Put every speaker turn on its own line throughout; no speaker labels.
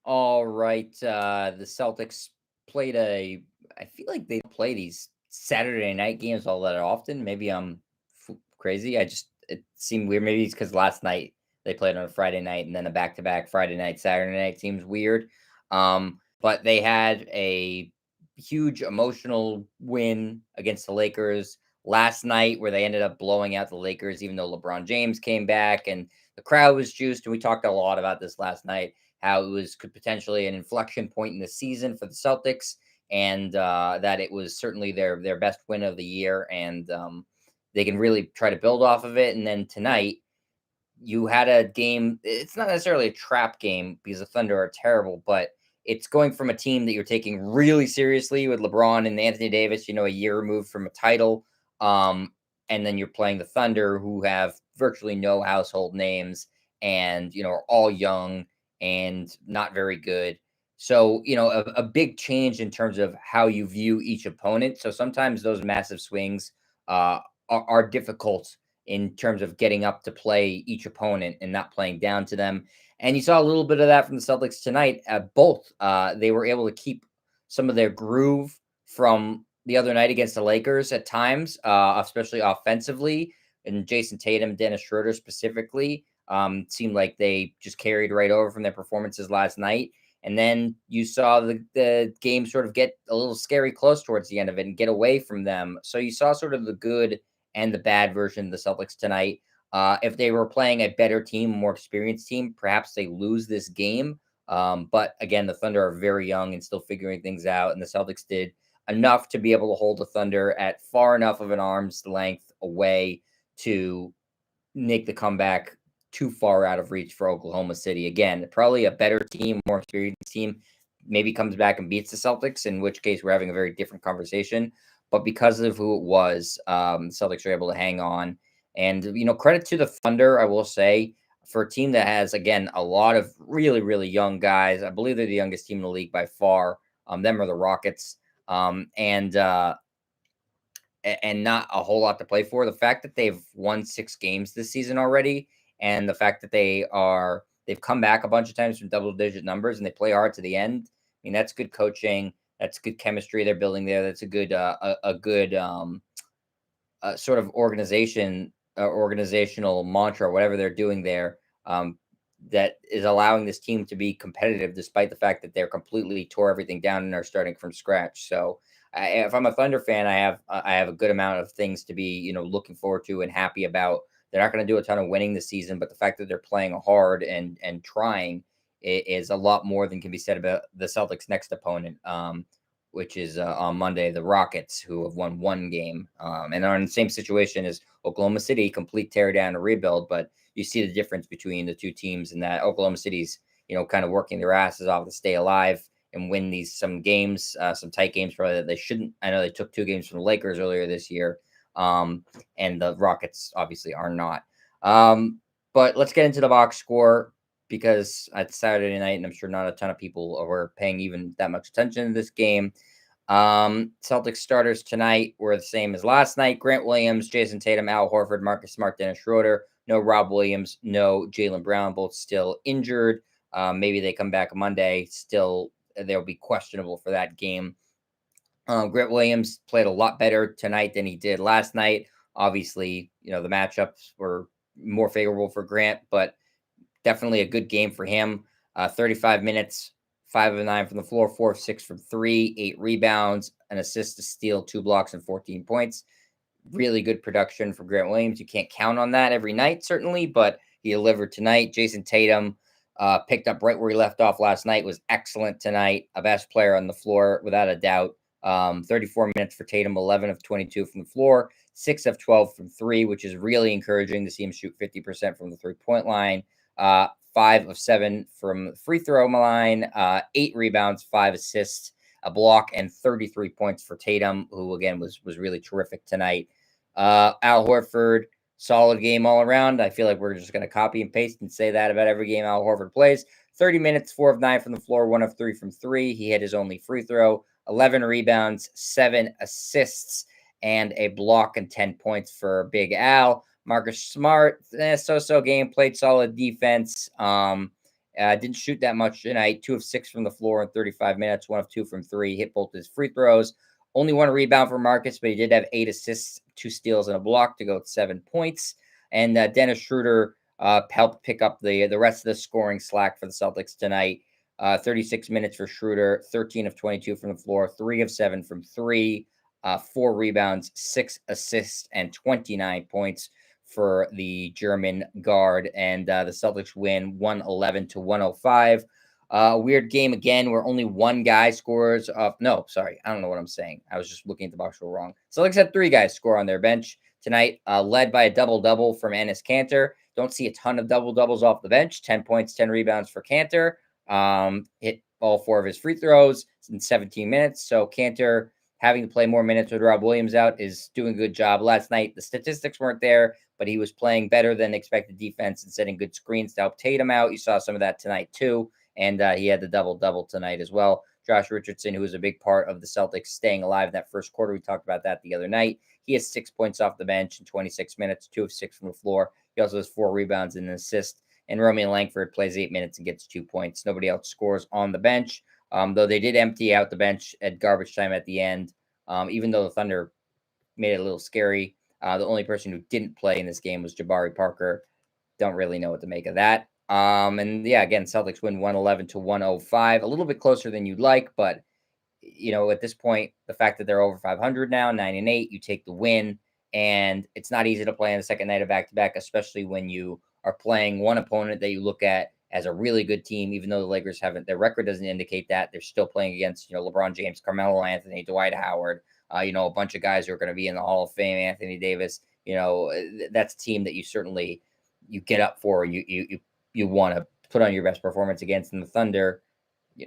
All right. The Celtics played I feel like they play these Saturday night games all that often. Maybe I'm crazy. It seemed weird. Maybe it's because last night they played on a Friday night and then a back to back Friday night, Saturday night seems weird. But they had a huge emotional win against the Lakers last night where they ended up blowing out the Lakers, even though LeBron James came back and the crowd was juiced. And we talked a lot about this last night how it was could potentially an inflection point in the season for the Celtics, and that it was certainly their best win of the year, and they can really try to build off of it. And then tonight, you had a game. It's not necessarily a trap game because the Thunder are terrible, but it's going from a team that you're taking really seriously with LeBron and Anthony Davis, a year removed from a title. Um, and then you're playing the Thunder, who have virtually no household names and, are all young and not very good. So, a big change in terms of how you view each opponent. So sometimes those massive swings are difficult in terms of getting up to play each opponent and not playing down to them. And you saw a little bit of that from the Celtics tonight. Both they were able to keep some of their groove from the other night against the Lakers at times, especially offensively. And Jason Tatum, Dennis Schroder specifically, seemed like they just carried right over from their performances last night. And then you saw the game sort of get a little scary close towards the end of it and get away from them. So you saw sort of the good and the bad version of the Celtics tonight. If they were playing a better team, more experienced team, perhaps they lose this game. But again, the Thunder are very young and still figuring things out, and the Celtics did enough to be able to hold the Thunder at far enough of an arm's length away to make the comeback too far out of reach for Oklahoma City. Again, probably a better team, more experienced team, maybe comes back and beats the Celtics, in which case we're having a very different conversation. But because of who it was, the Celtics were able to hang on. And, credit to the Thunder, I will say, for a team that has, again, a lot of really, really young guys. I believe they're the youngest team in the league by far. Them are the Rockets. And not a whole lot to play for. The fact that they've won 6 games this season already, and the fact that they've come back a bunch of times from double digit numbers and they play hard to the end. I mean, that's good coaching. That's good chemistry they're building there. That's a good good sort of organizational mantra, whatever they're doing there. That is allowing this team to be competitive despite the fact that they're completely tore everything down and are starting from scratch. So if I'm a Thunder fan, I have a good amount of things to be looking forward to and happy about. They're not going to do a ton of winning this season, but the fact that they're playing hard and trying is a lot more than can be said about the Celtics' next opponent, which is on Monday, the Rockets, who have won 1 game and are in the same situation as Oklahoma City, complete tear down and rebuild. But you see the difference between the two teams in that Oklahoma City's kind of working their asses off to stay alive and win some games, some tight games probably that they shouldn't. I know they took 2 games from the Lakers earlier this year, and the Rockets obviously are not. But let's get into the box score because it's Saturday night, and I'm sure not a ton of people are paying even that much attention to this game. Celtics starters tonight were the same as last night. Grant Williams, Jason Tatum, Al Horford, Marcus Smart, Dennis Schroder. No Rob Williams, no Jaylen Brown, both still injured. Maybe they come back Monday. Still, they'll be questionable for that game. Grant Williams played a lot better tonight than he did last night. Obviously, the matchups were more favorable for Grant, but definitely a good game for him. 35 minutes, 5 of 9 from the floor, 4 of 6 from 3, 8 rebounds, an assist, a steal, 2 blocks, and 14 points. Really good production for Grant Williams. You can't count on that every night, certainly, but he delivered tonight. Jason Tatum picked up right where he left off last night, was excellent tonight. A best player on the floor, without a doubt. 34 minutes for Tatum, 11 of 22 from the floor, 6 of 12 from 3, which is really encouraging to see him shoot 50% from the 3-point line. 5 of 7 from free throw line, 8 rebounds, 5 assists, a block, and 33 points for Tatum, who again was really terrific tonight. Al Horford, solid game all around. I feel like we're just going to copy and paste and say that about every game Al Horford plays. 30 minutes, 4 of 9 from the floor, 1 of 3 from 3. He hit his only free throw. 11 rebounds, 7 assists, and a block and 10 points for Big Al. Marcus Smart, so-so game, played solid defense. Didn't shoot that much tonight. 2 of 6 from the floor in 35 minutes. 1 of 2 from three. Hit both his free throws. Only one rebound for Marcus, but he did have 8 assists, 2 steals, and a block to go with 7 points. And Dennis Schroder helped pick up the rest of the scoring slack for the Celtics tonight. 36 minutes for Schroder, 13 of 22 from the floor, 3 of 7 from three, 4 rebounds, 6 assists, and 29 points for the German guard. And the Celtics win 111-105. A weird game again where only one guy scores. No, sorry. I don't know what I'm saying. I was just looking at the box score wrong. Celtics had 3 guys score on their bench tonight, led by a double-double from Enes Kanter. Don't see a ton of double-doubles off the bench. 10 points, 10 rebounds for Kanter. Hit all 4 of his free throws in 17 minutes. So Kanter having to play more minutes with Rob Williams out is doing a good job. Last night, the statistics weren't there, but he was playing better than expected defense and setting good screens to help Tatum out. You saw some of that tonight too. And he had the double-double tonight as well. Josh Richardson, who was a big part of the Celtics staying alive in that first quarter. We talked about that the other night. He has 6 points off the bench in 26 minutes, 2 of 6 from the floor. He also has 4 rebounds and an assist. And Romeo Langford plays 8 minutes and gets 2 points. Nobody else scores on the bench, though they did empty out the bench at garbage time at the end. Even though the Thunder made it a little scary, the only person who didn't play in this game was Jabari Parker. Don't really know what to make of that. And yeah, again, Celtics win 111-105, a little bit closer than you'd like, but at this point, the fact that they're over 500 now, 9-8, you take the win, and it's not easy to play on the second night of back-to-back, especially when you are playing one opponent that you look at as a really good team, even though the Lakers haven't, their record doesn't indicate that. They're still playing against, LeBron James, Carmelo Anthony, Dwight Howard, a bunch of guys who are going to be in the Hall of Fame, Anthony Davis. That's a team that you get up for, and you want to put on your best performance against. And the Thunder,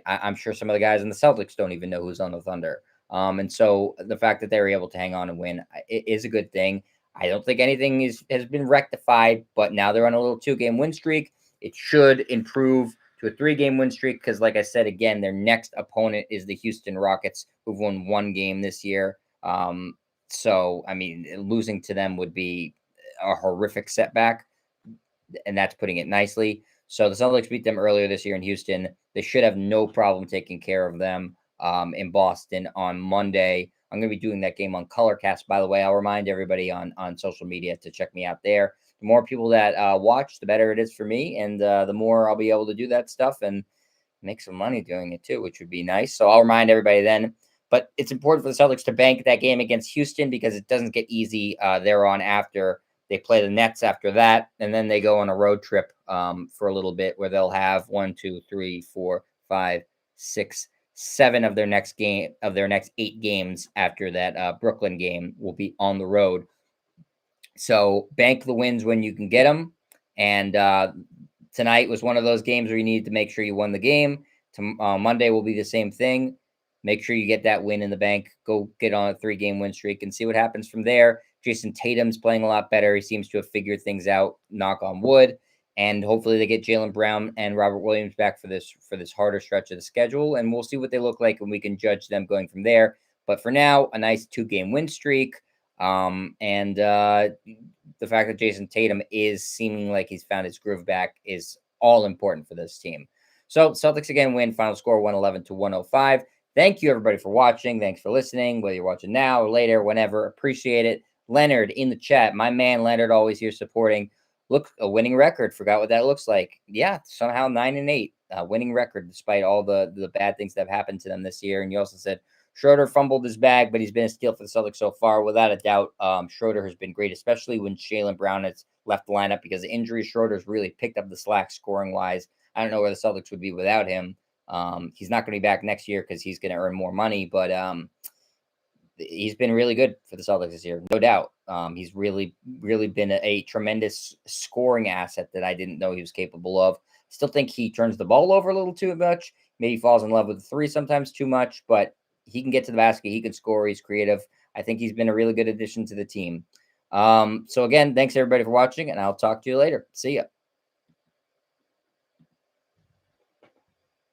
I'm sure some of the guys in the Celtics don't even know who's on the Thunder. And so the fact that they were able to hang on and win is a good thing. I don't think anything has been rectified, but now they're on a little 2-game win streak. It should improve to a 3-game win streak because, like I said, again, their next opponent is the Houston Rockets, who've won 1 game this year. So, I mean, losing to them would be a horrific setback, and that's putting it nicely. So the Celtics beat them earlier this year in Houston. They should have no problem taking care of them in Boston on Monday. I'm going to be doing that game on Colorcast, by the way. I'll remind everybody on social media to check me out there. The more people that watch, the better it is for me, and the more I'll be able to do that stuff and make some money doing it too, which would be nice. So I'll remind everybody then. But it's important for the Celtics to bank that game against Houston because it doesn't get easy thereon after. They play the Nets after that, and then they go on a road trip for a little bit where they'll have 1, 2, 3, 4, 5, 6, 7 of their next 8 games after that Brooklyn game will be on the road. So bank the wins when you can get them. And tonight was one of those games where you needed to make sure you won the game. Monday will be the same thing. Make sure you get that win in the bank. Go get on a 3-game win streak and see what happens from there. Jason Tatum's playing a lot better. He seems to have figured things out, knock on wood. And hopefully they get Jaylen Brown and Robert Williams back for this harder stretch of the schedule. And we'll see what they look like, and we can judge them going from there. But for now, a nice 2-game win streak. And the fact that Jason Tatum is seeming like he's found his groove back is all important for this team. So Celtics again win, final score 111-105. Thank you, everybody, for watching. Thanks for listening, whether you're watching now or later, whenever. Appreciate it. Leonard in the chat. My man Leonard always here supporting. Look, a winning record. Forgot what that looks like. Yeah, somehow 9-8. Winning record despite all the bad things that have happened to them this year. And you also said Schroder fumbled his bag, but he's been a steal for the Celtics so far. Without a doubt, Schroder has been great, especially when Jaylen Brown has left the lineup because the injury. Schroder's really picked up the slack scoring-wise. I don't know where the Celtics would be without him. He's not going to be back next year because he's going to earn more money, but he's been really good for the Celtics this year, no doubt. He's really, really been a tremendous scoring asset that I didn't know he was capable of. Still think he turns the ball over a little too much. Maybe falls in love with the 3 sometimes too much, but he can get to the basket. He can score. He's creative. I think he's been a really good addition to the team. So again, thanks everybody for watching, and I'll talk to you later. See ya.